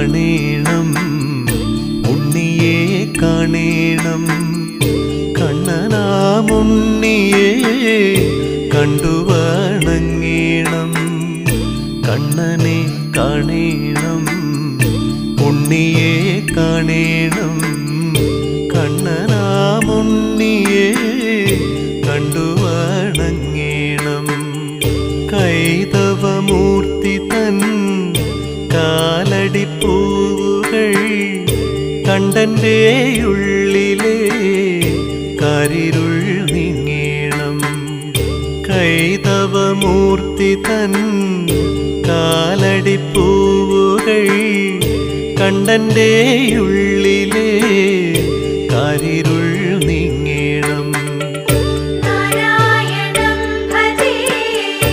കാണേണം ഉണ്ണിയെ കാണേണം കണ്ണനാമുണ്ണിയെ കണ്ടു വണങ്ങേണം കണ്ണനെ കാണേണം ഉണ്ണിയെ കാണേണം കണ്ണനാമുണ്ണിയെ കണ്ടു വണങ്ങേണം കൈതവമൂർത്തി തൻ കാലടിപ്പൂവുകൾ കണ്ടൻ്റെ ഉള്ളിലെ കരിരുൾ നീങ്ങേണം കൈതവമൂർത്തി തൻ കാലടിപ്പൂവുകൾ കണ്ടൻ്റെ ഉള്ളിലെ കരിരുൾ